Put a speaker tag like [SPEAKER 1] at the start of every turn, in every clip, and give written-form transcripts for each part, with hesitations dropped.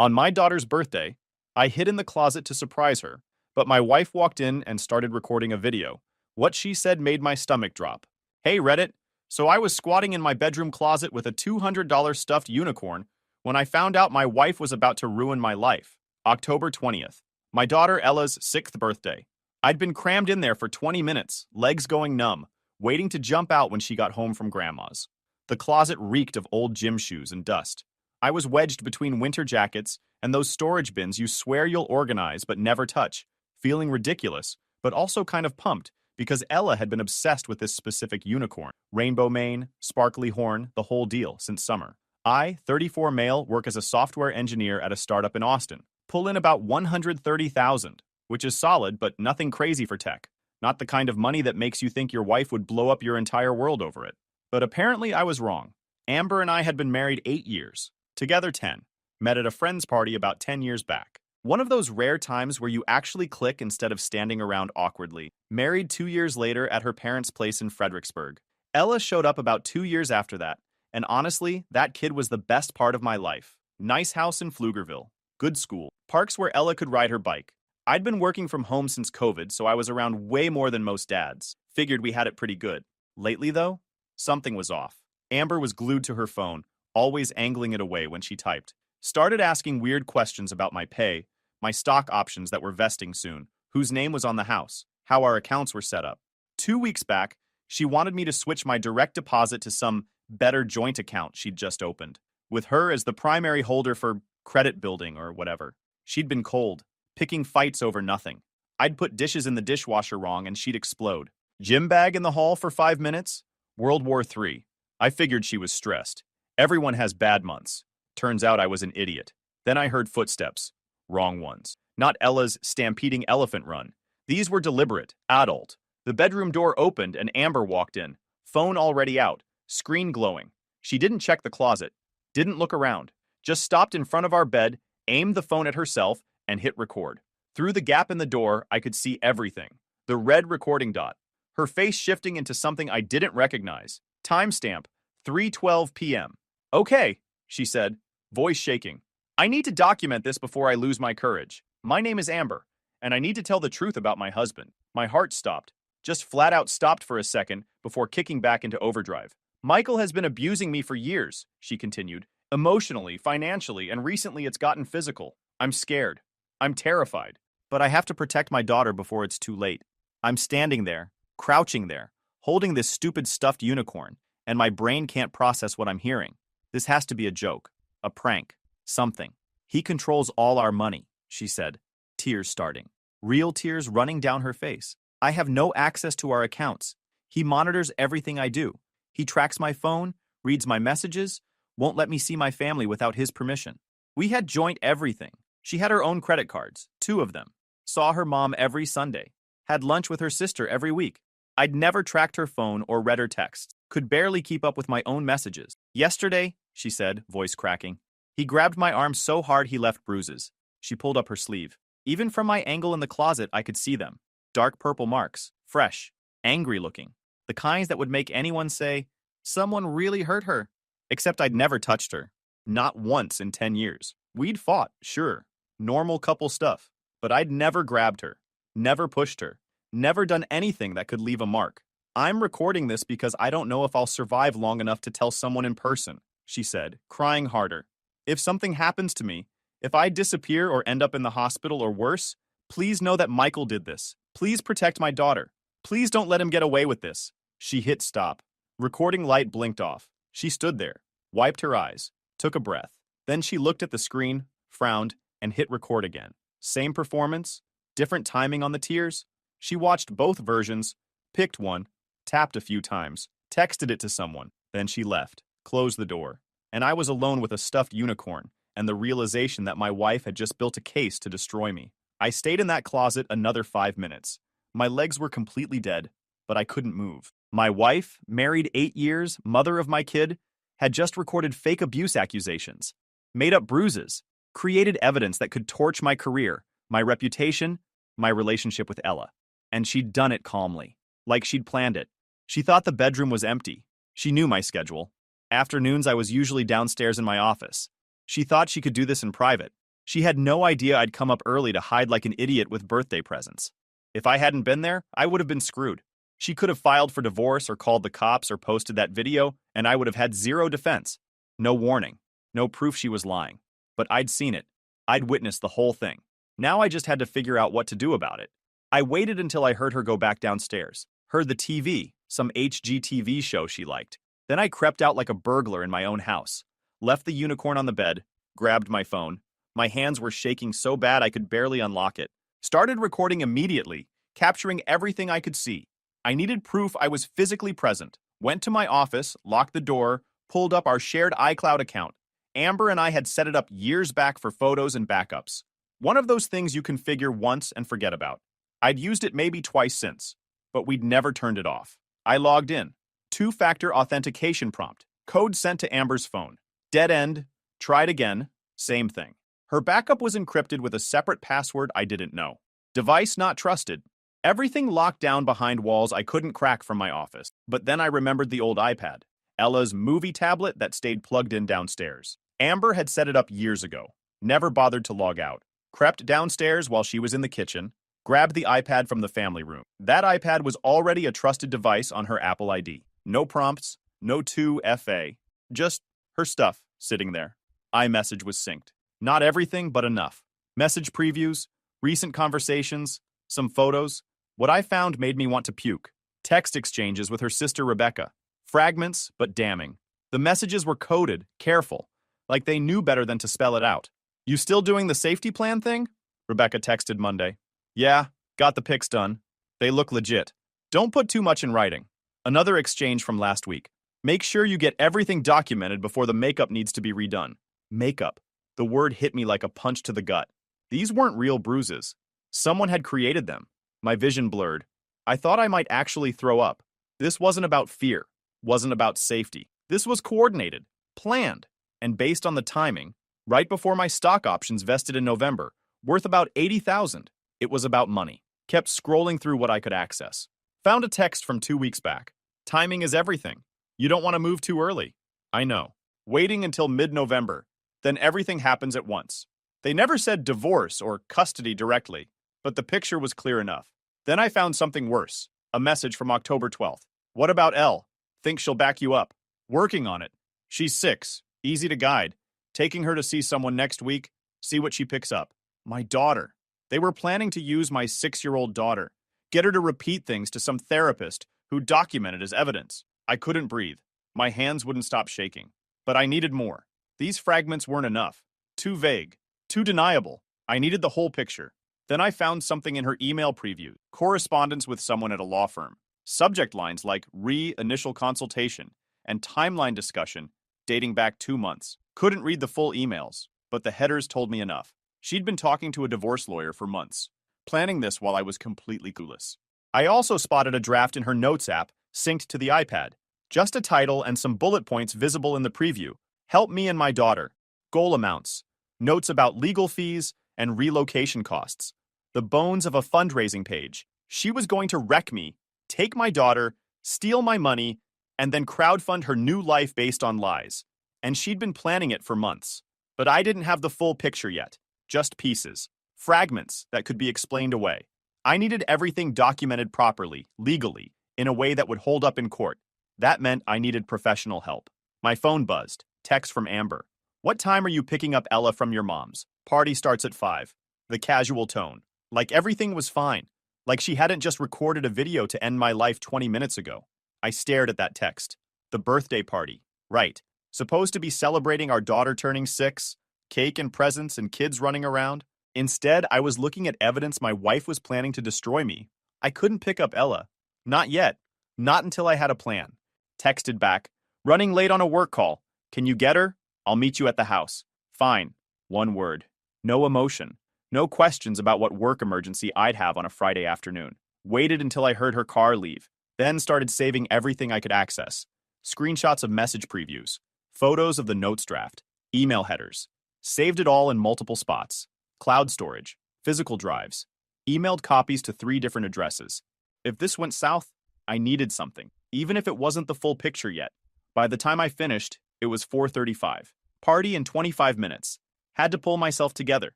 [SPEAKER 1] On my daughter's birthday, I hid in the closet to surprise her, but my wife walked in and started recording a video. What she said made my stomach drop. Hey Reddit, so I was squatting in my bedroom closet with a $200 stuffed unicorn when I found out my wife was about to ruin my life. October 20th. My daughter Ella's 6th birthday. I'd been crammed in there for 20 minutes, legs going numb, waiting to jump out when she got home from grandma's. The closet reeked of old gym shoes and dust. I was wedged between winter jackets and those storage bins you swear you'll organize but never touch, feeling ridiculous, but also kind of pumped because Ella had been obsessed with this specific unicorn. Rainbow mane, sparkly horn, the whole deal since summer. I, 34 male, work as a software engineer at a startup in Austin. Pull in about 130,000, which is solid but nothing crazy for tech. Not the kind of money that makes you think your wife would blow up your entire world over it. But apparently I was wrong. Amber and I had been married 8 years. Together 10. Met at a friend's party about 10 years back. One of those rare times where you actually click instead of standing around awkwardly. Married 2 years later at her parents' place in Fredericksburg. Ella showed up about 2 years after that, and honestly, that kid was the best part of my life. Nice house in Pflugerville. Good school. Parks where Ella could ride her bike. I'd been working from home since COVID, so I was around way more than most dads. Figured we had it pretty good. Lately, though, something was off. Amber was glued to her phone, always angling it away when she typed. Started asking weird questions about my pay, my stock options that were vesting soon, whose name was on the house, how our accounts were set up. 2 weeks back, she wanted me to switch my direct deposit to some better joint account she'd just opened, with her as the primary holder for credit building or whatever. She'd been cold, picking fights over nothing. I'd put dishes in the dishwasher wrong and she'd explode. Gym bag in the hall for 5 minutes? World War III. I figured she was stressed. Everyone has bad months. Turns out I was an idiot. Then I heard footsteps. Wrong ones. Not Ella's stampeding elephant run. These were deliberate, adult. The bedroom door opened and Amber walked in. Phone already out. Screen glowing. She didn't check the closet. Didn't look around. Just stopped in front of our bed, aimed the phone at herself, and hit record. Through the gap in the door, I could see everything. The red recording dot. Her face shifting into something I didn't recognize. Timestamp, 3:12 p.m. Okay, she said, voice shaking. I need to document this before I lose my courage. My name is Amber, and I need to tell the truth about my husband. My heart stopped. Just flat out stopped for a second before kicking back into overdrive. Michael has been abusing me for years, she continued. Emotionally, financially, and recently it's gotten physical. I'm scared. I'm terrified. But I have to protect my daughter before it's too late. I'm standing there, crouching there, holding this stupid stuffed unicorn, and my brain can't process what I'm hearing. This has to be a joke, a prank, something. He controls all our money, she said, tears starting. Real tears running down her face. I have no access to our accounts. He monitors everything I do. He tracks my phone, reads my messages, won't let me see my family without his permission. We had joint everything. She had her own credit cards, 2 of them. Saw her mom every Sunday. Had lunch with her sister every week. I'd never tracked her phone or read her texts. Could barely keep up with my own messages. Yesterday, she said, voice cracking, he grabbed my arm so hard he left bruises. She pulled up her sleeve. Even from my angle in the closet, I could see them. Dark purple marks, fresh, angry looking. The kinds that would make anyone say, someone really hurt her. Except I'd never touched her. Not once in 10 years. We'd fought, sure. Normal couple stuff. But I'd never grabbed her. Never pushed her. Never done anything that could leave a mark. I'm recording this because I don't know if I'll survive long enough to tell someone in person, she said, crying harder. If something happens to me, if I disappear or end up in the hospital or worse, please know that Michael did this. Please protect my daughter. Please don't let him get away with this. She hit stop. Recording light blinked off. She stood there, wiped her eyes, took a breath. Then she looked at the screen, frowned, and hit record again. Same performance, different timing on the tears. She watched both versions, picked one, tapped a few times, texted it to someone. Then she left, closed the door. And I was alone with a stuffed unicorn and the realization that my wife had just built a case to destroy me. I stayed in that closet another 5 minutes. My legs were completely dead, but I couldn't move. My wife, married 8 years, mother of my kid, had just recorded fake abuse accusations, made up bruises, created evidence that could torch my career, my reputation, my relationship with Ella. And she'd done it calmly, like she'd planned it. She thought the bedroom was empty. She knew my schedule. Afternoons I was usually downstairs in my office. She thought she could do this in private. She had no idea I'd come up early to hide like an idiot with birthday presents. If I hadn't been there, I would have been screwed. She could have filed for divorce or called the cops or posted that video, and I would have had zero defense. No warning. No proof she was lying. But I'd seen it. I'd witnessed the whole thing. Now I just had to figure out what to do about it. I waited until I heard her go back downstairs. Heard the TV, some HGTV show she liked. Then I crept out like a burglar in my own house. Left the unicorn on the bed, grabbed my phone. My hands were shaking so bad I could barely unlock it. Started recording immediately, capturing everything I could see. I needed proof I was physically present. Went to my office, locked the door, pulled up our shared iCloud account. Amber and I had set it up years back for photos and backups. One of those things you configure once and forget about. I'd used it maybe twice since, but we'd never turned it off. I logged in. Two-factor authentication prompt. Code sent to Amber's phone. Dead end. Tried again. Same thing. Her backup was encrypted with a separate password I didn't know. Device not trusted. Everything locked down behind walls I couldn't crack from my office. But then I remembered the old iPad. Ella's movie tablet that stayed plugged in downstairs. Amber had set it up years ago. Never bothered to log out. Crept downstairs while she was in the kitchen. Grabbed the iPad from the family room. That iPad was already a trusted device on her Apple ID. No prompts, no 2FA. Just her stuff sitting there. iMessage was synced. Not everything, but enough. Message previews, recent conversations, some photos. What I found made me want to puke. Text exchanges with her sister Rebecca. Fragments, but damning. The messages were coded, careful, like they knew better than to spell it out. You still doing the safety plan thing? Rebecca texted Monday. Yeah, got the pics done. They look legit. Don't put too much in writing. Another exchange from last week. Make sure you get everything documented before the makeup needs to be redone. Makeup. The word hit me like a punch to the gut. These weren't real bruises. Someone had created them. My vision blurred. I thought I might actually throw up. This wasn't about fear. Wasn't about safety. This was coordinated, planned, and based on the timing, right before my stock options vested in November, worth about $80,000. It was about money. Kept scrolling through what I could access. Found a text from 2 weeks back. Timing is everything. You don't want to move too early. I know. Waiting until mid-November. Then everything happens at once. They never said divorce or custody directly, but the picture was clear enough. Then I found something worse. A message from October 12th. What about Elle? Think she'll back you up. Working on it. She's 6. Easy to guide. Taking her to see someone next week. See what she picks up. My daughter. They were planning to use my 6-year-old daughter. Get her to repeat things to some therapist who documented as evidence. I couldn't breathe. My hands wouldn't stop shaking. But I needed more. These fragments weren't enough. Too vague. Too deniable. I needed the whole picture. Then I found something in her email preview. Correspondence with someone at a law firm. Subject lines like initial consultation and timeline discussion dating back 2 months. Couldn't read the full emails, but the headers told me enough. She'd been talking to a divorce lawyer for months, planning this while I was completely clueless. I also spotted a draft in her Notes app synced to the iPad. Just a title and some bullet points visible in the preview. Help me and my daughter. Goal amounts. Notes about legal fees and relocation costs. The bones of a fundraising page. She was going to wreck me, take my daughter, steal my money, and then crowdfund her new life based on lies. And she'd been planning it for months. But I didn't have the full picture yet. Just pieces. Fragments that could be explained away. I needed everything documented properly, legally, in a way that would hold up in court. That meant I needed professional help. My phone buzzed. Text from Amber. What time are you picking up Ella from your mom's? Party starts at 5. The casual tone. Like everything was fine. Like she hadn't just recorded a video to end my life 20 minutes ago. I stared at that text. The birthday party. Right. Supposed to be celebrating our daughter turning 6. Cake and presents and kids running around. Instead, I was looking at evidence my wife was planning to destroy me. I couldn't pick up Ella. Not yet. Not until I had a plan. Texted back. Running late on a work call. Can you get her? I'll meet you at the house. Fine. One word. No emotion. No questions about what work emergency I'd have on a Friday afternoon. Waited until I heard her car leave. Then started saving everything I could access. Screenshots of message previews. Photos of the notes draft. Email headers. Saved it all in multiple spots. Cloud storage. Physical drives. Emailed copies to 3 different addresses. If this went south, I needed something, even if it wasn't the full picture yet. By the time I finished, it was 4:35. Party in 25 minutes. Had to pull myself together.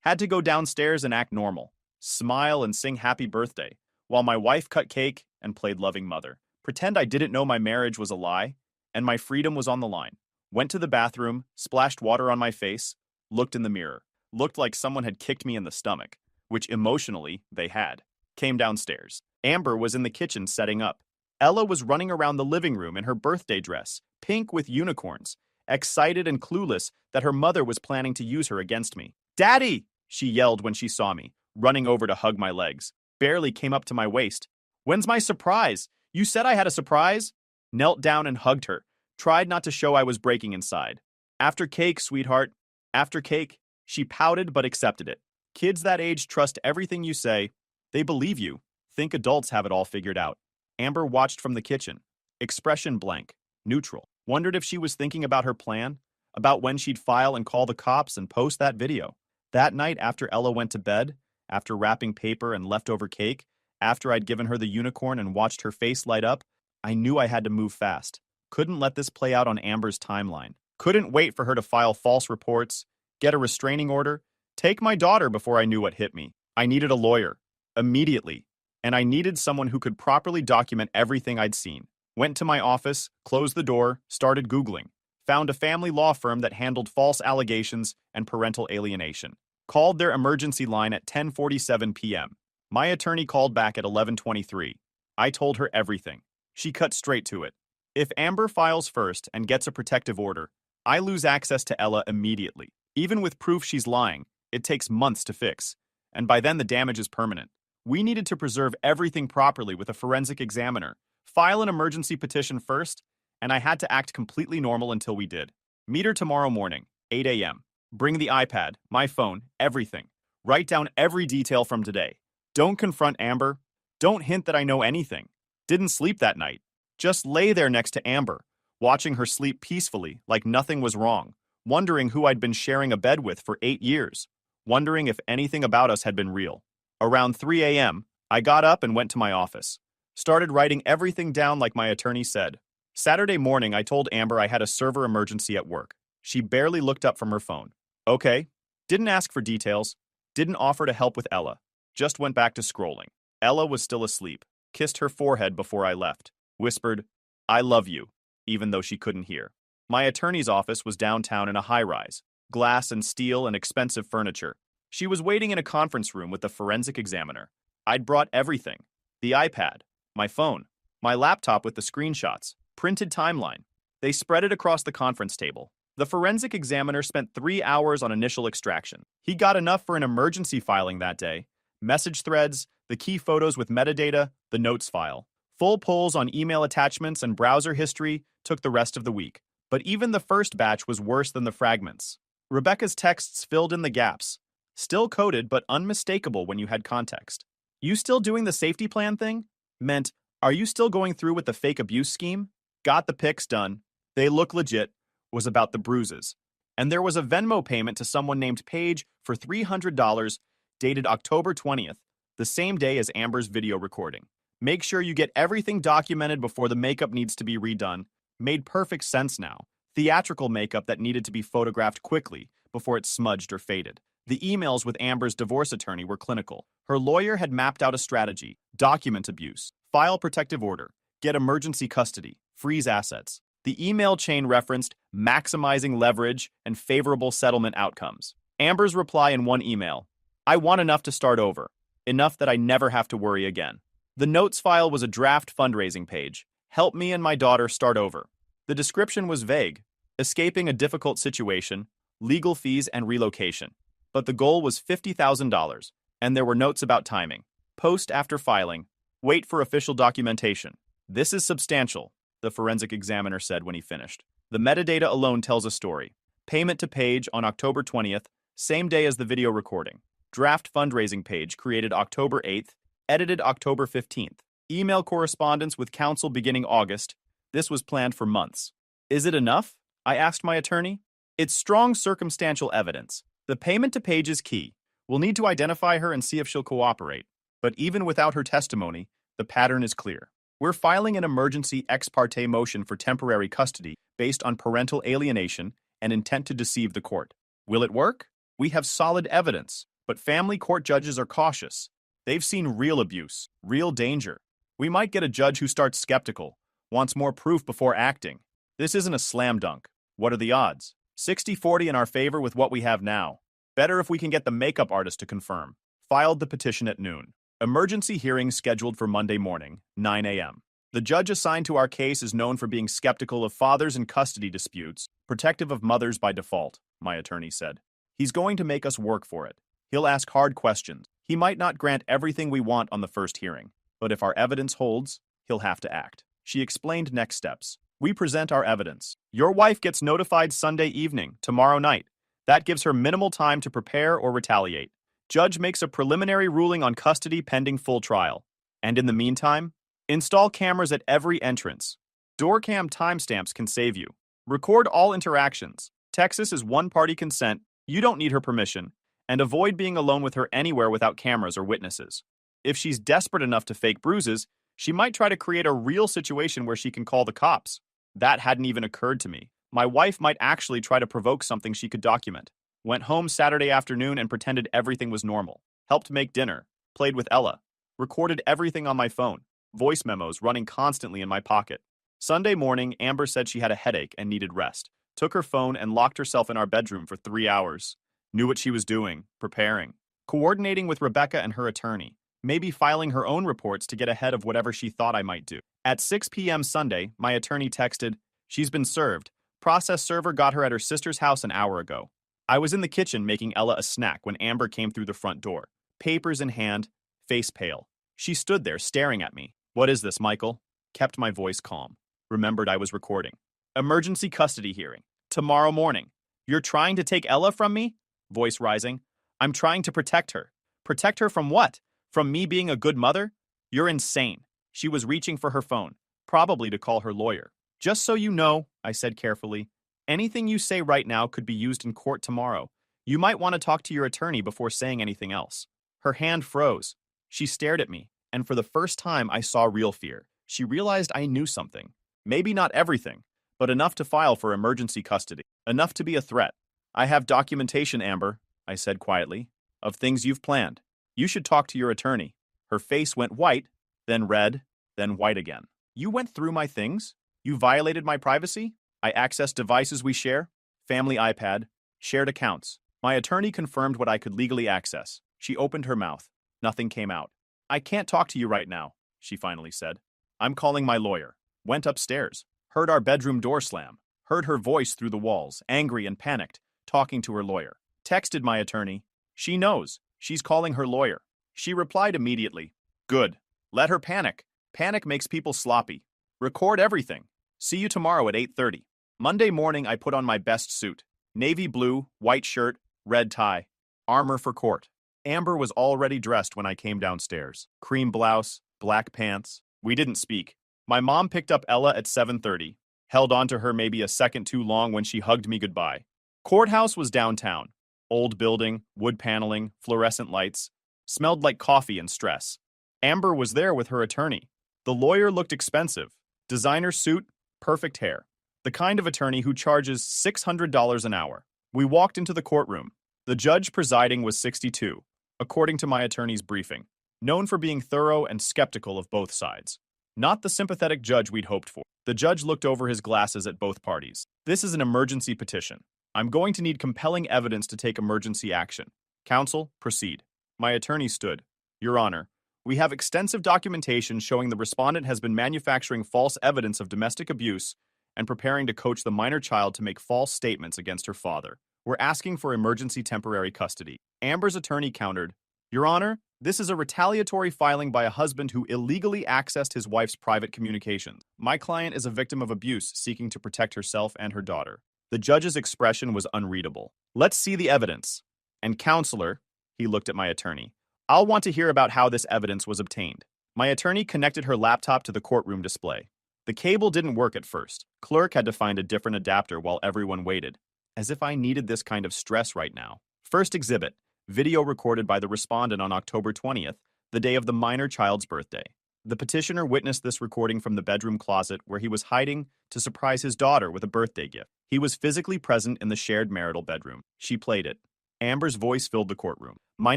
[SPEAKER 1] Had to go downstairs and act normal. Smile and sing happy birthday, while my wife cut cake and played loving mother. Pretend I didn't know my marriage was a lie, and my freedom was on the line. Went to the bathroom, splashed water on my face, looked in the mirror. Looked like someone had kicked me in the stomach, which emotionally they had. Came downstairs. Amber was in the kitchen setting up. Ella was running around the living room in her birthday dress, pink with unicorns, excited and clueless that her mother was planning to use her against me. "Daddy!" she yelled when she saw me, running over to hug my legs. Barely came up to my waist. "When's my surprise? You said I had a surprise?" Knelt down and hugged her. Tried not to show I was breaking inside. "After cake, sweetheart. After cake." She pouted but accepted it. Kids that age trust everything you say. They believe you. Think adults have it all figured out. Amber watched from the kitchen. Expression blank. Neutral. Wondered if she was thinking about her plan, about when she'd file and call the cops and post that video. That night after Ella went to bed, after wrapping paper and leftover cake, after I'd given her the unicorn and watched her face light up, I knew I had to move fast. Couldn't let this play out on Amber's timeline. Couldn't wait for her to file false reports, get a restraining order, take my daughter before I knew what hit me. I needed a lawyer. Immediately. And I needed someone who could properly document everything I'd seen. Went to my office, closed the door, started Googling. Found a family law firm that handled false allegations and parental alienation. Called their emergency line at 10:47 p.m. My attorney called back at 11:23. I told her everything. She cut straight to it. If Amber files first and gets a protective order, I lose access to Ella immediately. Even with proof she's lying, it takes months to fix. And by then the damage is permanent. We needed to preserve everything properly with a forensic examiner, file an emergency petition first, and I had to act completely normal until we did. Meet her tomorrow morning, 8 a.m. Bring the iPad, my phone, everything. Write down every detail from today. Don't confront Amber. Don't hint that I know anything. Didn't sleep that night. Just lay there next to Amber, watching her sleep peacefully like nothing was wrong, wondering who I'd been sharing a bed with for 8 years, wondering if anything about us had been real. Around 3 a.m., I got up and went to my office. Started writing everything down like my attorney said. Saturday morning, I told Amber I had a server emergency at work. She barely looked up from her phone. Okay. Didn't ask for details. Didn't offer to help with Ella. Just went back to scrolling. Ella was still asleep. Kissed her forehead before I left. Whispered, "I love you," even though she couldn't hear. My attorney's office was downtown in a high-rise. Glass and steel and expensive furniture. She was waiting in a conference room with the forensic examiner. I'd brought everything. The iPad, my phone, my laptop with the screenshots, printed timeline. They spread it across the conference table. The forensic examiner spent 3 hours on initial extraction. He got enough for an emergency filing that day. Message threads, the key photos with metadata, the notes file. Full pulls on email attachments and browser history took the rest of the week. But even the first batch was worse than the fragments. Rebecca's texts filled in the gaps. Still coded, but unmistakable when you had context. "You still doing the safety plan thing?" Meant, "Are you still going through with the fake abuse scheme?" Got the pics done. They look legit. Was about the bruises. And there was a Venmo payment to someone named Paige for $300, dated October 20th, the same day as Amber's video recording. Make sure you get everything documented before the makeup needs to be redone. Made perfect sense now. Theatrical makeup that needed to be photographed quickly before it smudged or faded. The emails with Amber's divorce attorney were clinical. Her lawyer had mapped out a strategy: document abuse, file protective order, get emergency custody, freeze assets. The email chain referenced maximizing leverage and favorable settlement outcomes. Amber's reply in one email: "I want enough to start over. Enough that I never have to worry again." The notes file was a draft fundraising page. "Help me and my daughter start over." The description was vague: escaping a difficult situation, legal fees, and relocation. But the goal was $50,000, and there were notes about timing. Post after filing. Wait for official documentation. "This is substantial," the forensic examiner said when he finished. The metadata alone tells a story. Payment to Paige on October 20th, same day as the video recording. Draft fundraising page created October 8th, edited October 15th. Email correspondence with counsel beginning August. This was planned for months. "Is it enough?" I asked my attorney. "It's strong circumstantial evidence. The payment to Paige is key. We'll need to identify her and see if she'll cooperate. But even without her testimony, the pattern is clear. We're filing an emergency ex parte motion for temporary custody based on parental alienation and intent to deceive the court. Will it work? We have solid evidence, but family court judges are cautious. They've seen real abuse, real danger. We might get a judge who starts skeptical, wants more proof before acting. This isn't a slam dunk. What are the odds? 60-40 in our favor with what we have now. Better if we can get the makeup artist to confirm. Filed the petition at noon. Emergency hearing scheduled for Monday morning, 9 a.m. The judge assigned to our case is known for being skeptical of fathers in custody disputes, protective of mothers by default, my attorney said. He's going to make us work for it. He'll ask hard questions. He might not grant everything we want on the first hearing, but if our evidence holds, he'll have to act. She explained next steps. We present our evidence. Your wife gets notified Sunday evening, tomorrow night. That gives her minimal time to prepare or retaliate. Judge makes a preliminary ruling on custody pending full trial. And in the meantime, install cameras at every entrance. Doorcam timestamps can save you. Record all interactions. Texas is one-party consent. You don't need her permission. And avoid being alone with her anywhere without cameras or witnesses. If she's desperate enough to fake bruises, she might try to create a real situation where she can call the cops. That hadn't even occurred to me. My wife might actually try to provoke something she could document. Went home Saturday afternoon and pretended everything was normal. Helped make dinner. Played with Ella. Recorded everything on my phone. Voice memos running constantly in my pocket. Sunday morning, Amber said she had a headache and needed rest. Took her phone and locked herself in our bedroom for 3 hours. Knew what she was doing, preparing. Coordinating with Rebecca and her attorney. Maybe filing her own reports to get ahead of whatever she thought I might do. At 6 p.m. Sunday, my attorney texted, "She's been served. Process server got her at her sister's house an hour ago." I was in the kitchen making Ella a snack when Amber came through the front door. Papers in hand, face pale. She stood there staring at me. "What is this, Michael?" Kept my voice calm. Remembered I was recording. "Emergency custody hearing. Tomorrow morning. You're trying to take Ella from me?" Voice rising. "I'm trying to protect her." "Protect her from what? From me being a good mother?" "You're insane." She was reaching for her phone, probably to call her lawyer. "Just so you know," I said carefully, "anything you say right now could be used in court tomorrow. You might want to talk to your attorney before saying anything else." Her hand froze. She stared at me, and for the first time I saw real fear. She realized I knew something. Maybe not everything, but enough to file for emergency custody. Enough to be a threat. "I have documentation, Amber," I said quietly, "of things you've planned. You should talk to your attorney." Her face went white, then red, then white again. "You went through my things? You violated my privacy? I accessed devices we share? Family iPad, shared accounts." My attorney confirmed what I could legally access. She opened her mouth. Nothing came out. "I can't talk to you right now," she finally said. "I'm calling my lawyer." Went upstairs. Heard our bedroom door slam. Heard her voice through the walls, angry and panicked, talking to her lawyer. Texted my attorney. She knows. She's calling her lawyer. She replied immediately. "Good. Let her panic. Panic makes people sloppy. Record everything. See you tomorrow at 8:30. Monday morning, I put on my best suit. Navy blue, white shirt, red tie. Armor for court. Amber was already dressed when I came downstairs. Cream blouse, black pants. We didn't speak. My mom picked up Ella at 7:30. Held on to her maybe a second too long when she hugged me goodbye. Courthouse was downtown. Old building, wood paneling, fluorescent lights. Smelled like coffee and stress. Amber was there with her attorney. The lawyer looked expensive. Designer suit, perfect hair. The kind of attorney who charges $600 an hour. We walked into the courtroom. The judge presiding was 62, according to my attorney's briefing. Known for being thorough and skeptical of both sides. Not the sympathetic judge we'd hoped for. The judge looked over his glasses at both parties. "This is an emergency petition. I'm going to need compelling evidence to take emergency action. Counsel, proceed." My attorney stood. "Your Honor, we have extensive documentation showing the respondent has been manufacturing false evidence of domestic abuse and preparing to coach the minor child to make false statements against her father. We're asking for emergency temporary custody." Amber's attorney countered, "Your Honor, this is a retaliatory filing by a husband who illegally accessed his wife's private communications. My client is a victim of abuse seeking to protect herself and her daughter." The judge's expression was unreadable. "Let's see the evidence." "And counselor," he looked at my attorney, "I'll want to hear about how this evidence was obtained." My attorney connected her laptop to the courtroom display. The cable didn't work at first. Clerk had to find a different adapter while everyone waited. As if I needed this kind of stress right now. First exhibit, video recorded by the respondent on October 20th, the day of the minor child's birthday. The petitioner witnessed this recording from the bedroom closet where he was hiding to surprise his daughter with a birthday gift. He was physically present in the shared marital bedroom. She played it. Amber's voice filled the courtroom. My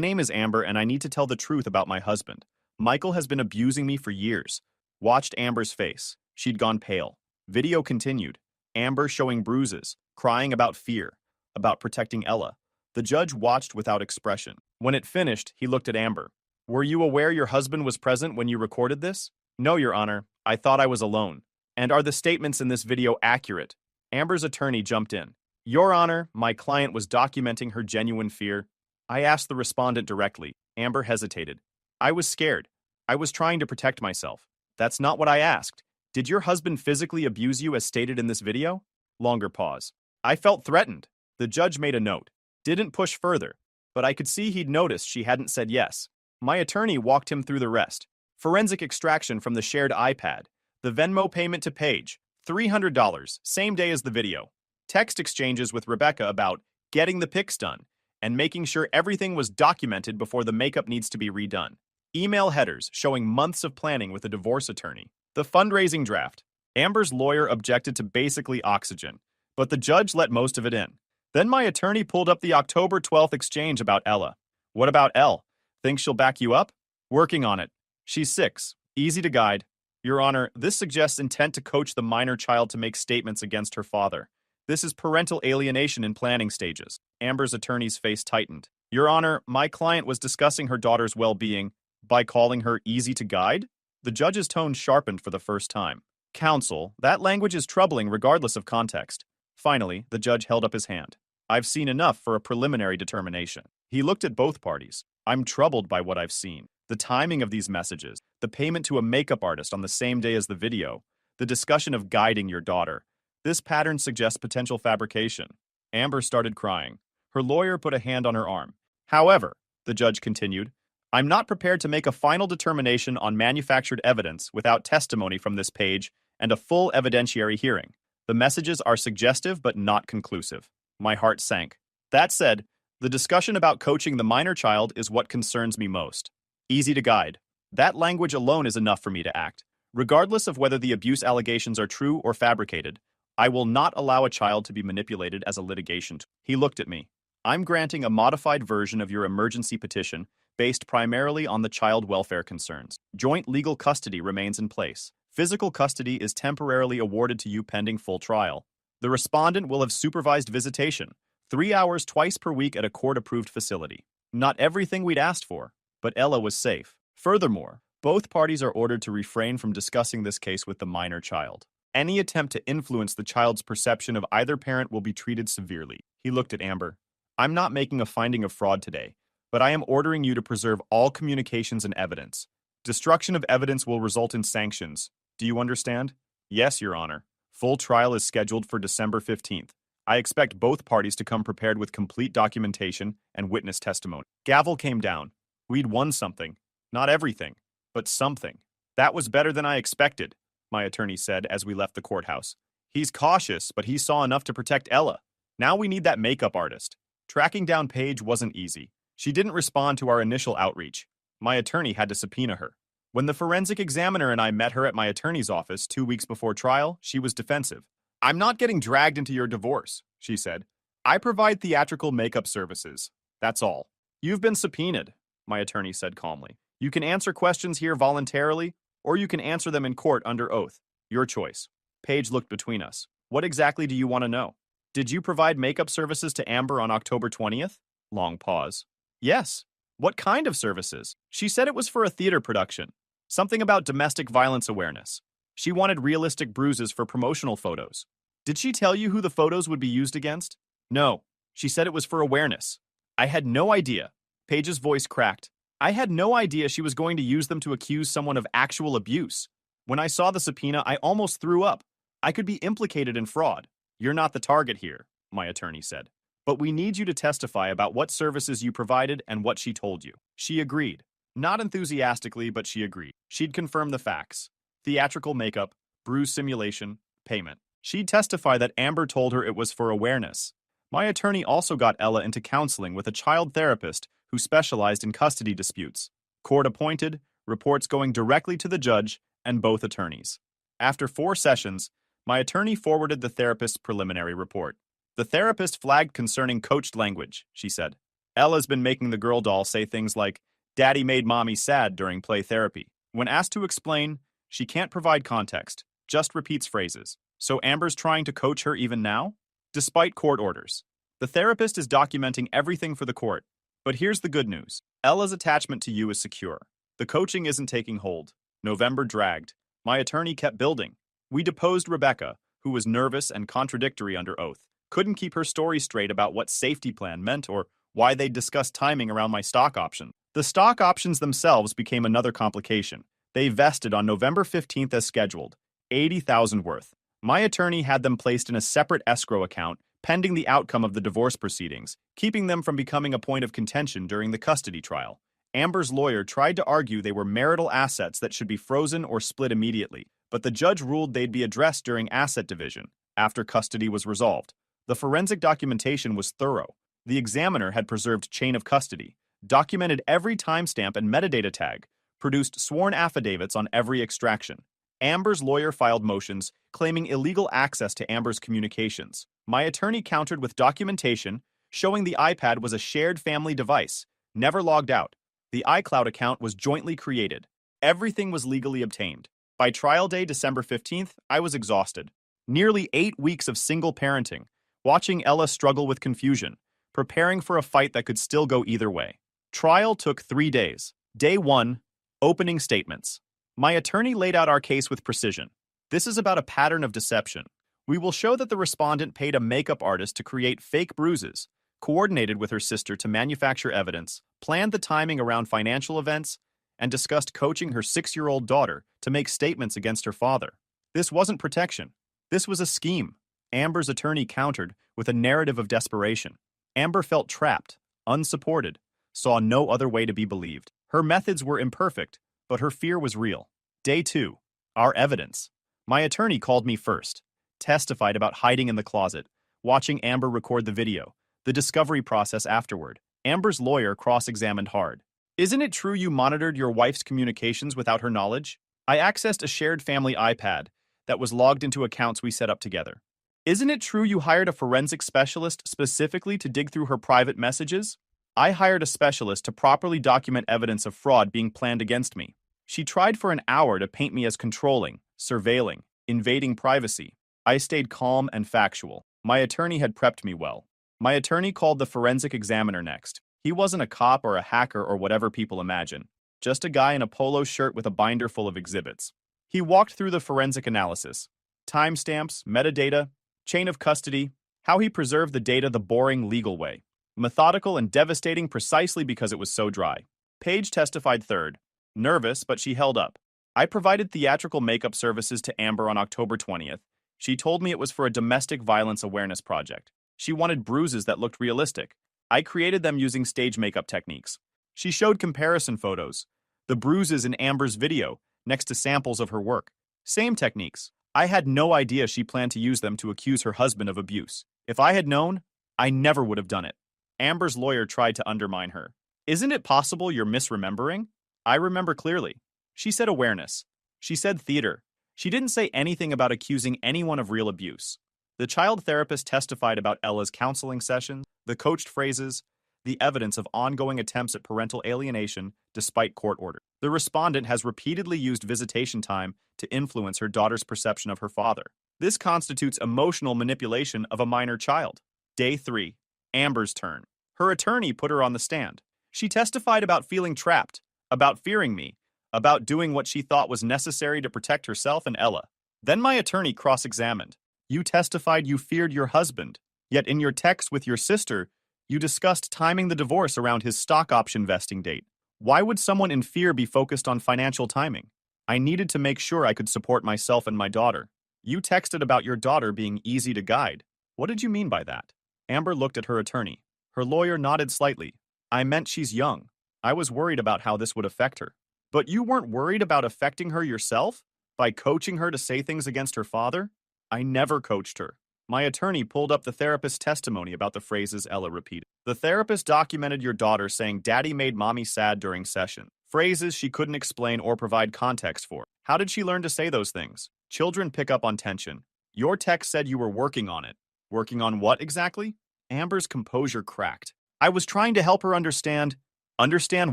[SPEAKER 1] name is Amber, and I need to tell the truth about my husband. Michael has been abusing me for years. Watched Amber's face. She'd gone pale. Video continued. Amber showing bruises, crying about fear, about protecting Ella. The judge watched without expression. When it finished, he looked at Amber. Were you aware your husband was present when you recorded this? No, Your Honor. I thought I was alone. And are the statements in this video accurate? Amber's attorney jumped in. Your Honor, my client was documenting her genuine fear. I asked the respondent directly. Amber hesitated. I was scared. I was trying to protect myself. That's not what I asked. Did your husband physically abuse you as stated in this video? Longer pause. I felt threatened. The judge made a note. Didn't push further, but I could see he'd noticed she hadn't said yes. My attorney walked him through the rest. Forensic extraction from the shared iPad. The Venmo payment to Paige. $300, same day as the video. Text exchanges with Rebecca about getting the pics done and making sure everything was documented before the makeup needs to be redone. Email headers showing months of planning with a divorce attorney. The fundraising draft. Amber's lawyer objected to basically oxygen, but the judge let most of it in. Then my attorney pulled up the October 12th exchange about Ella. What about Elle? Think she'll back you up? Working on it. She's 6. Easy to guide. Your Honor, this suggests intent to coach the minor child to make statements against her father. This is parental alienation in planning stages. Amber's attorney's face tightened. Your Honor, my client was discussing her daughter's well-being by calling her easy to guide? The judge's tone sharpened for the first time. Counsel, that language is troubling regardless of context. Finally, the judge held up his hand. I've seen enough for a preliminary determination. He looked at both parties. I'm troubled by what I've seen. The timing of these messages, the payment to a makeup artist on the same day as the video, the discussion of guiding your daughter. This pattern suggests potential fabrication. Amber started crying. Her lawyer put a hand on her arm. However, the judge continued, I'm not prepared to make a final determination on manufactured evidence without testimony from this page and a full evidentiary hearing. The messages are suggestive but not conclusive. My heart sank. That said, the discussion about coaching the minor child is what concerns me most. Easy to guide. That language alone is enough for me to act. Regardless of whether the abuse allegations are true or fabricated, I will not allow a child to be manipulated as a litigation tool. He looked at me. I'm granting a modified version of your emergency petition based primarily on the child welfare concerns. Joint legal custody remains in place. Physical custody is temporarily awarded to you pending full trial. The respondent will have supervised visitation, 3 hours twice per week at a court-approved facility. Not everything we'd asked for, but Ella was safe. Furthermore, both parties are ordered to refrain from discussing this case with the minor child. Any attempt to influence the child's perception of either parent will be treated severely. He looked at Amber. I'm not making a finding of fraud today, but I am ordering you to preserve all communications and evidence. Destruction of evidence will result in sanctions. Do you understand? Yes, Your Honor. Full trial is scheduled for December 15th. I expect both parties to come prepared with complete documentation and witness testimony. Gavel came down. We'd won something. Not everything, but something. That was better than I expected, my attorney said as we left the courthouse. He's cautious, but he saw enough to protect Ella. Now we need that makeup artist. Tracking down Paige wasn't easy. She didn't respond to our initial outreach. My attorney had to subpoena her. When the forensic examiner and I met her at my attorney's office 2 weeks before trial, she was defensive. I'm not getting dragged into your divorce, she said. I provide theatrical makeup services. That's all. You've been subpoenaed, my attorney said calmly. You can answer questions here voluntarily, or you can answer them in court under oath. Your choice. Paige looked between us. What exactly do you want to know? Did you provide makeup services to Amber on October 20th? Long pause. Yes. What kind of services? She said it was for a theater production. Something about domestic violence awareness. She wanted realistic bruises for promotional photos. Did she tell you who the photos would be used against? No. She said it was for awareness. I had no idea. Paige's voice cracked. I had no idea she was going to use them to accuse someone of actual abuse. When I saw the subpoena, I almost threw up. I could be implicated in fraud. You're not the target here, my attorney said. But we need you to testify about what services you provided and what she told you. She agreed. Not enthusiastically, but she agreed. She'd confirm the facts. Theatrical makeup, bruise simulation, payment. She'd testify that Amber told her it was for awareness. My attorney also got Ella into counseling with a child therapist who specialized in custody disputes. Court appointed, reports going directly to the judge and both attorneys. After 4 sessions, my attorney forwarded the therapist's preliminary report. The therapist flagged concerning coached language, she said. Ella's been making the girl doll say things like, "Daddy made mommy sad" during play therapy. When asked to explain, she can't provide context, just repeats phrases. So Amber's trying to coach her even now? Despite court orders. The therapist is documenting everything for the court. But here's the good news. Ella's attachment to you is secure. The coaching isn't taking hold. November dragged. My attorney kept building. We deposed Rebecca, who was nervous and contradictory under oath. Couldn't keep her story straight about what safety plan meant or why they'd discussed timing around my stock option. The stock options themselves became another complication. They vested on November 15th as scheduled, $80,000 worth. My attorney had them placed in a separate escrow account pending the outcome of the divorce proceedings, keeping them from becoming a point of contention during the custody trial. Amber's lawyer tried to argue they were marital assets that should be frozen or split immediately, but the judge ruled they'd be addressed during asset division, after custody was resolved. The forensic documentation was thorough. The examiner had preserved chain of custody, documented every timestamp and metadata tag, produced sworn affidavits on every extraction. Amber's lawyer filed motions claiming illegal access to Amber's communications. My attorney countered with documentation showing the iPad was a shared family device, never logged out. The iCloud account was jointly created. Everything was legally obtained. By trial day, December 15th, I was exhausted. Nearly 8 weeks of single parenting, watching Ella struggle with confusion, preparing for a fight that could still go either way. Trial took 3 days. Day 1, opening statements. My attorney laid out our case with precision. This is about a pattern of deception. We will show that the respondent paid a makeup artist to create fake bruises, coordinated with her sister to manufacture evidence, planned the timing around financial events, and discussed coaching her 6-year-old daughter to make statements against her father. This wasn't protection. This was a scheme. Amber's attorney countered with a narrative of desperation. Amber felt trapped, unsupported, saw no other way to be believed. Her methods were imperfect, but her fear was real. Day 2. Our evidence. My attorney called me first, testified about hiding in the closet, watching Amber record the video, the discovery process afterward. Amber's lawyer cross-examined hard. Isn't it true you monitored your wife's communications without her knowledge? I accessed a shared family iPad that was logged into accounts we set up together. Isn't it true you hired a forensic specialist specifically to dig through her private messages? I hired a specialist to properly document evidence of fraud being planned against me. She tried for an hour to paint me as controlling, surveilling, invading privacy. I stayed calm and factual. My attorney had prepped me well. My attorney called the forensic examiner next. He wasn't a cop or a hacker or whatever people imagine, just a guy in a polo shirt with a binder full of exhibits. He walked through the forensic analysis, timestamps, metadata, chain of custody, how he preserved the data the boring legal way. Methodical and devastating precisely because it was so dry. Paige testified third. Nervous, but she held up. I provided theatrical makeup services to Amber on October 20th. She told me it was for a domestic violence awareness project. She wanted bruises that looked realistic. I created them using stage makeup techniques. She showed comparison photos, the bruises in Amber's video, next to samples of her work. Same techniques. I had no idea she planned to use them to accuse her husband of abuse. If I had known, I never would have done it. Amber's lawyer tried to undermine her. Isn't it possible you're misremembering? I remember clearly. She said awareness. She said theater. She didn't say anything about accusing anyone of real abuse. The child therapist testified about Ella's counseling sessions, the coached phrases, the evidence of ongoing attempts at parental alienation despite court order. The respondent has repeatedly used visitation time to influence her daughter's perception of her father. This constitutes emotional manipulation of a minor child. Day 3. Amber's turn. Her attorney put her on the stand. She testified about feeling trapped, about fearing me, about doing what she thought was necessary to protect herself and Ella. Then my attorney cross-examined. You testified you feared your husband, yet in your text with your sister, you discussed timing the divorce around his stock option vesting date. Why would someone in fear be focused on financial timing? I needed to make sure I could support myself and my daughter. You texted about your daughter being easy to guide. What did you mean by that? Amber looked at her attorney. Her lawyer nodded slightly. I meant she's young. I was worried about how this would affect her. But you weren't worried about affecting her yourself? By coaching her to say things against her father? I never coached her. My attorney pulled up the therapist's testimony about the phrases Ella repeated. The therapist documented your daughter saying daddy made mommy sad during session. Phrases she couldn't explain or provide context for. How did she learn to say those things? Children pick up on tension. Your text said you were working on it. Working on what exactly? Amber's composure cracked. I was trying to help her understand. Understand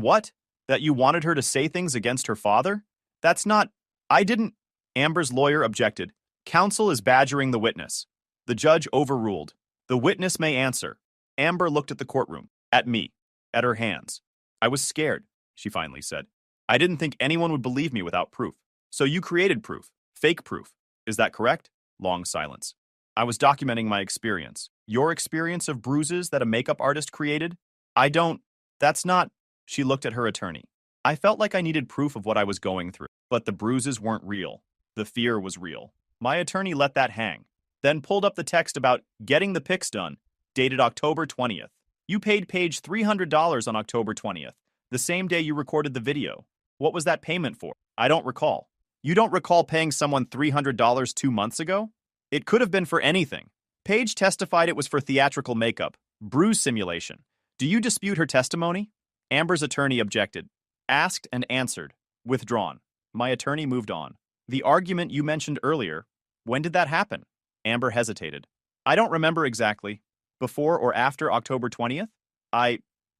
[SPEAKER 1] what? That you wanted her to say things against her father? That's not. I didn't. Amber's lawyer objected. Counsel is badgering the witness. The judge overruled. The witness may answer. Amber looked at the courtroom, at me, at her hands. I was scared, she finally said. I didn't think anyone would believe me without proof. So you created proof, fake proof. Is that correct? Long silence. I was documenting my experience. Your experience of bruises that a makeup artist created? That's not. She looked at her attorney. I felt like I needed proof of what I was going through, but the bruises weren't real. The fear was real. My attorney let that hang, then pulled up the text about getting the pics done, dated October 20th. You paid Paige $300 on October 20th, the same day you recorded the video. What was that payment for? I don't recall. You don't recall paying someone $300 2 months ago? It could have been for anything. Paige testified it was for theatrical makeup, bruise simulation. Do you dispute her testimony? Amber's attorney objected. Asked and answered. Withdrawn. My attorney moved on. The argument you mentioned earlier, when did that happen? Amber hesitated. I don't remember exactly. Before or after October 20th?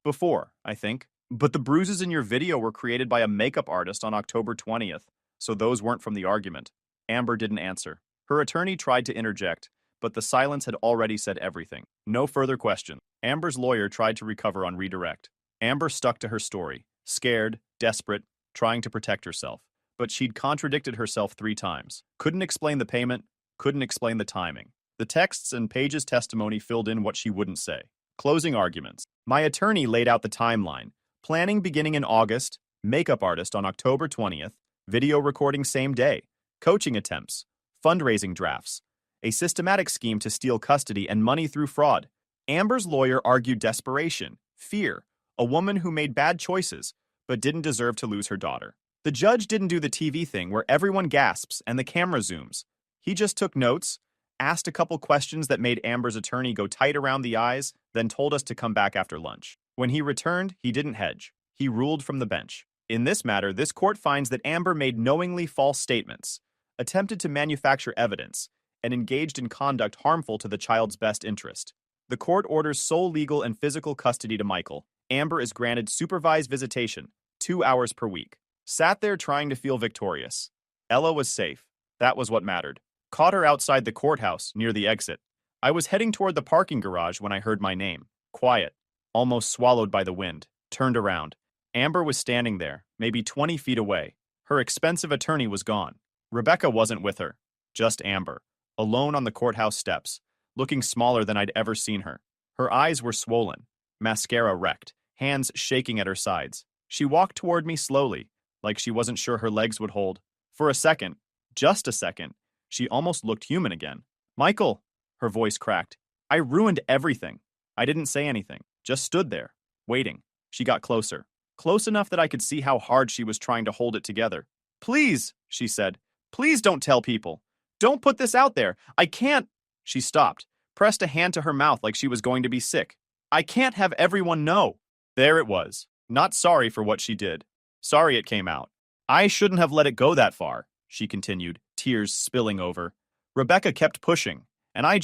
[SPEAKER 1] Before, I think. But the bruises in your video were created by a makeup artist on October 20th, so those weren't from the argument. Amber didn't answer. Her attorney tried to interject, but the silence had already said everything. No further question. Amber's lawyer tried to recover on redirect. Amber stuck to her story, scared, desperate, trying to protect herself. But she'd contradicted herself 3 times. Couldn't explain the payment, couldn't explain the timing. The texts and Paige's testimony filled in what she wouldn't say. Closing arguments. My attorney laid out the timeline. Planning beginning in August, makeup artist on October 20th, video recording same day, coaching attempts, fundraising drafts, a systematic scheme to steal custody and money through fraud. Amber's lawyer argued desperation, fear, a woman who made bad choices, but didn't deserve to lose her daughter. The judge didn't do the TV thing where everyone gasps and the camera zooms. He just took notes, asked a couple questions that made Amber's attorney go tight around the eyes, then told us to come back after lunch. When he returned, he didn't hedge. He ruled from the bench. In this matter, this court finds that Amber made knowingly false statements, attempted to manufacture evidence, and engaged in conduct harmful to the child's best interest. The court orders sole legal and physical custody to Michael. Amber is granted supervised visitation, 2 hours per week. Sat there trying to feel victorious. Ella was safe. That was what mattered. Caught her outside the courthouse, near the exit. I was heading toward the parking garage when I heard my name. Quiet. Almost swallowed by the wind. Turned around. Amber was standing there, maybe 20 feet away. Her expensive attorney was gone. Rebecca wasn't with her. Just Amber. Alone on the courthouse steps, looking smaller than I'd ever seen her. Her eyes were swollen. Mascara wrecked. Hands shaking at her sides. She walked toward me slowly, like she wasn't sure her legs would hold. For a second, just a second, she almost looked human again. Michael, her voice cracked. I ruined everything. I didn't say anything, just stood there, waiting. She got closer. Close enough that I could see how hard she was trying to hold it together. Please, she said. Please don't tell people. Don't put this out there. I can't. She stopped, pressed a hand to her mouth like she was going to be sick. I can't have everyone know. There it was. Not sorry for what she did. Sorry it came out. I shouldn't have let it go that far, she continued, tears spilling over. Rebecca kept pushing, and I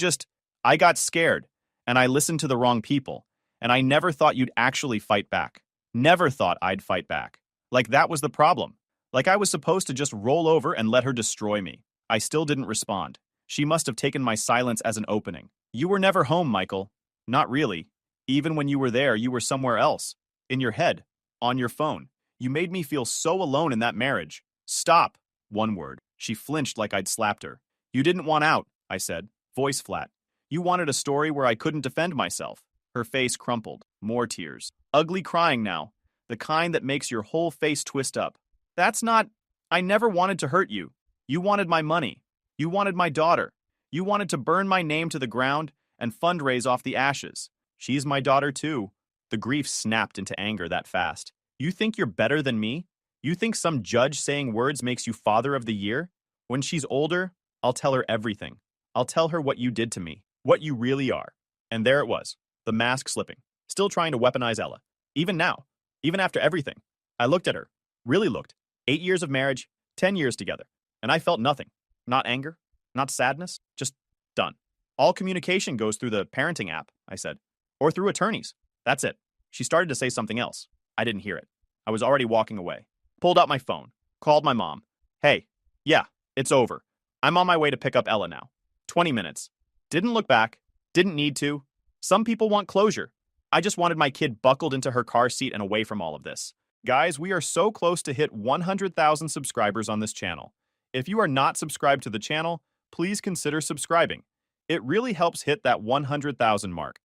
[SPEAKER 1] got scared, and I listened to the wrong people, and I never thought you'd actually fight back. Never thought I'd fight back. Like that was the problem. Like I was supposed to just roll over and let her destroy me. I still didn't respond. She must have taken my silence as an opening. You were never home, Michael. Not really. Even when you were there, you were somewhere else. In your head. On your phone. You made me feel so alone in that marriage. Stop. One word. She flinched like I'd slapped her. You didn't want out, I said, voice flat. You wanted a story where I couldn't defend myself. Her face crumpled. More tears. Ugly crying now. The kind that makes your whole face twist up. That's not... I never wanted to hurt you. You wanted my money. You wanted my daughter. You wanted to burn my name to the ground and fundraise off the ashes. She's my daughter too. The grief snapped into anger that fast. You think you're better than me? You think some judge saying words makes you father of the year? When she's older, I'll tell her everything. I'll tell her what you did to me, what you really are. And there it was, the mask slipping, still trying to weaponize Ella. Even now, even after everything. I looked at her, really looked. 8 years of marriage, 10 years together. And I felt nothing. Not anger, not sadness, just done. All communication goes through the parenting app, I said. Or through attorneys. That's it. She started to say something else. I didn't hear it. I was already walking away. Pulled out my phone. Called my mom. Hey, yeah, it's over. I'm on my way to pick up Ella now. 20 minutes. Didn't look back. Didn't need to. Some people want closure. I just wanted my kid buckled into her car seat and away from all of this. Guys, we are so close to hit 100,000 subscribers on this channel. If you are not subscribed to the channel, please consider subscribing. It really helps hit that 100,000 mark.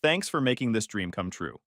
[SPEAKER 1] Thanks for making this dream come true.